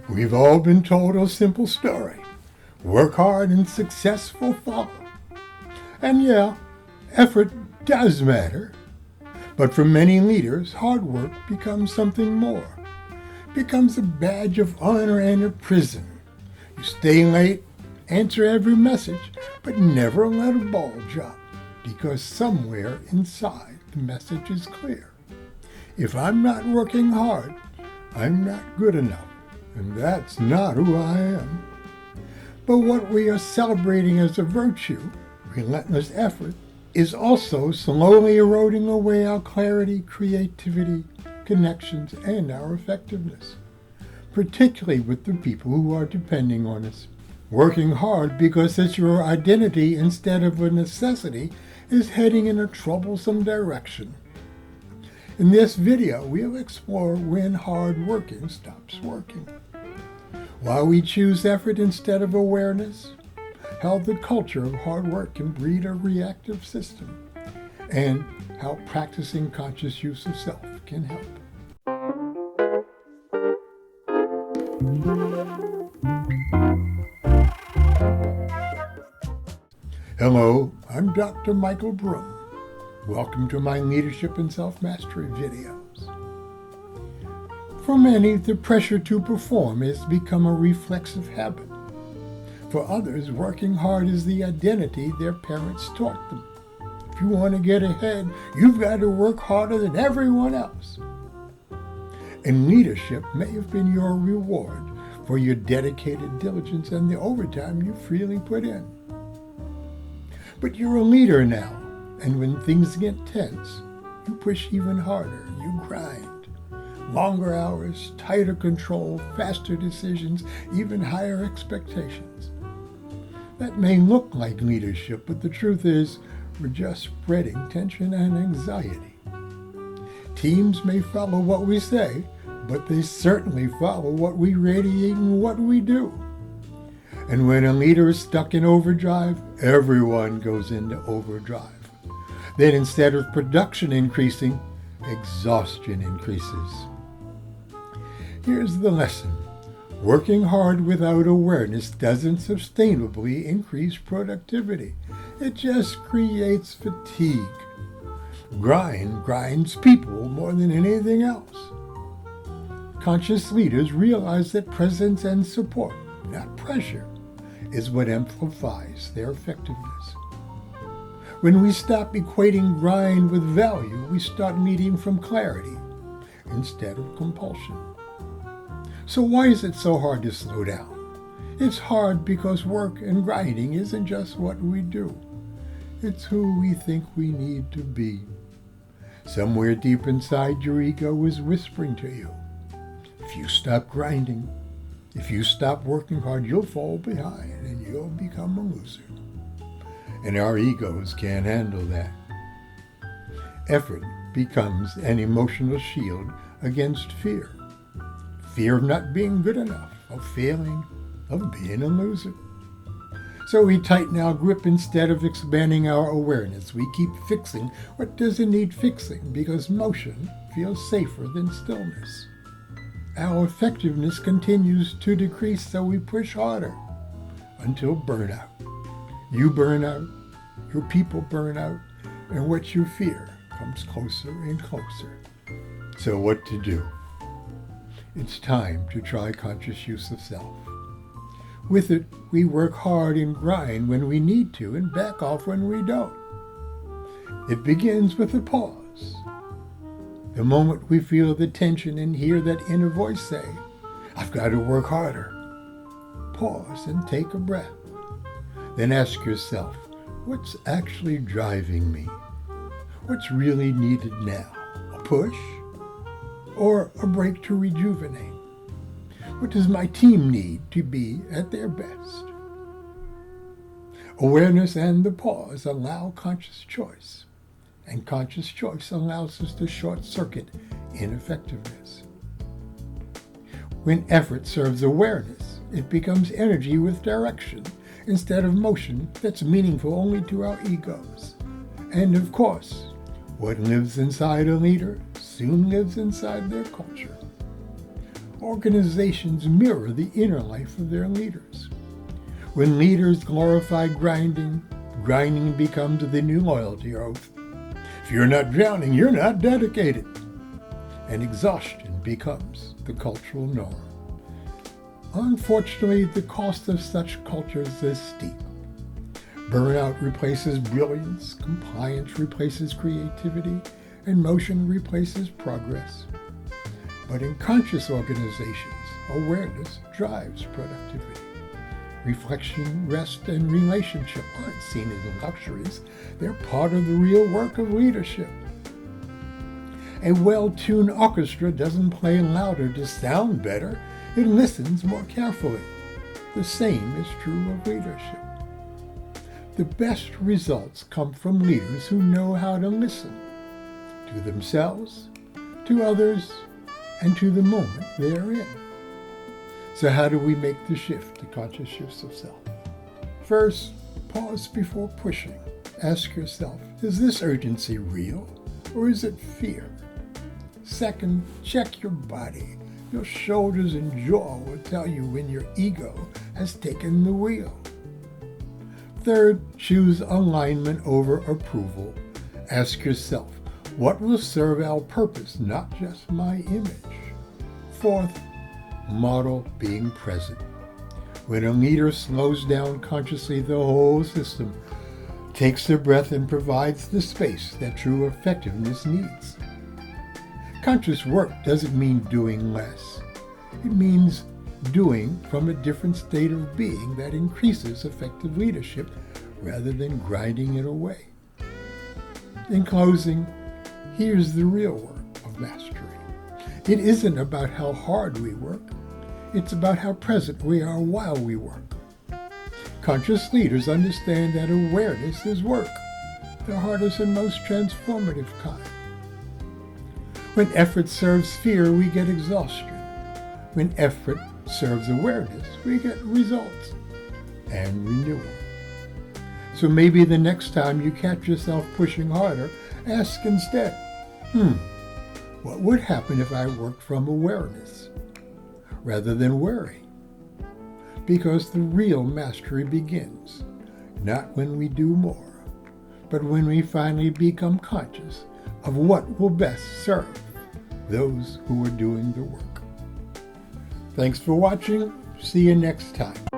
We've all been told a simple story. Work hard and success will follow. And yeah, effort does matter. But for many leaders, hard work becomes something more. Becomes a badge of honor and a prison. You stay late, answer every message, but never let a ball drop, because somewhere inside the message is clear. If I'm not working hard, I'm not good enough, and that's not who I am. But what we are celebrating as a virtue, relentless effort, is also slowly eroding away our clarity, creativity, connections, and our effectiveness, particularly with the people who are depending on us. Working hard because it's your identity instead of a necessity is heading in a troublesome direction. In this video, we'll explore when hard working stops working, why we choose effort instead of awareness, how the culture of hard work can breed a reactive system, and how practicing conscious use of self can help. Hello, I'm Dr. Michael Broom. Welcome to my Leadership and Self-Mastery videos. For many, the pressure to perform has become a reflexive habit. For others, working hard is the identity their parents taught them. If you want to get ahead, you've got to work harder than everyone else. And leadership may have been your reward for your dedicated diligence and the overtime you freely put in. But you're a leader now, and when things get tense, you push even harder, you grind. Longer hours, tighter control, faster decisions, even higher expectations. That may look like leadership, but the truth is, we're just spreading tension and anxiety. Teams may follow what we say, but they certainly follow what we radiate and what we do. And when a leader is stuck in overdrive, everyone goes into overdrive. Then instead of production increasing, exhaustion increases. Here's the lesson. Working hard without awareness doesn't sustainably increase productivity. It just creates fatigue. Grind grinds people more than anything else. Conscious leaders realize that presence and support, not pressure, is what amplifies their effectiveness. When we stop equating grind with value, we start leading from clarity instead of compulsion. So why is it so hard to slow down? It's hard because work and grinding isn't just what we do. It's who we think we need to be. Somewhere deep inside, your ego is whispering to you, if you stop grinding, if you stop working hard, you'll fall behind and you'll become a loser. And our egos can't handle that. Effort becomes an emotional shield against fear. Fear of not being good enough, of failing, of being a loser. So we tighten our grip instead of expanding our awareness. We keep fixing what doesn't need fixing because motion feels safer than stillness. Our effectiveness continues to decrease, so we push harder until burnout. You burn out, your people burn out, and what you fear comes closer and closer. So what to do? It's time to try conscious use of self. With it, we work hard and grind when we need to and back off when we don't. It begins with a pause. The moment we feel the tension and hear that inner voice say, I've got to work harder. Pause and take a breath. Then ask yourself, what's actually driving me? What's really needed now? A push? Or a break to rejuvenate? What does my team need to be at their best? Awareness and the pause allow conscious choice, and conscious choice allows us to short-circuit ineffectiveness. When effort serves awareness, it becomes energy with direction instead of motion that's meaningful only to our egos. And of course, what lives inside a leader soon lives inside their culture. Organizations mirror the inner life of their leaders. When leaders glorify grinding, grinding becomes the new loyalty oath. If you're not drowning, you're not dedicated. And exhaustion becomes the cultural norm. Unfortunately, the cost of such cultures is steep. Burnout replaces brilliance, compliance replaces creativity, and motion replaces progress. But in conscious organizations, awareness drives productivity. Reflection, rest, and relationship aren't seen as luxuries. They're part of the real work of leadership. A well-tuned orchestra doesn't play louder to sound better. It listens more carefully. The same is true of leadership. The best results come from leaders who know how to listen to themselves, to others, and to the moment they're in. So how do we make the shift to conscious use of self? First, pause before pushing. Ask yourself, is this urgency real or is it fear? Second, check your body. Your shoulders and jaw will tell you when your ego has taken the wheel. Third, choose alignment over approval. Ask yourself, what will serve our purpose, not just my image? Fourth, model being present. When a leader slows down consciously, the whole system takes a breath and provides the space that true effectiveness needs. Conscious work doesn't mean doing less. It means doing from a different state of being that increases effective leadership rather than grinding it away. In closing, here's the real work of mastery. It isn't about how hard we work. It's about how present we are while we work. Conscious leaders understand that awareness is work, the hardest and most transformative kind. When effort serves fear, we get exhaustion. When effort serves awareness, we get results and renewal. So maybe the next time you catch yourself pushing harder, ask instead, what would happen if I worked from awareness rather than worry? Because the real mastery begins not when we do more, but when we finally become conscious of what will best serve those who are doing the work. Thanks for watching. See you next time.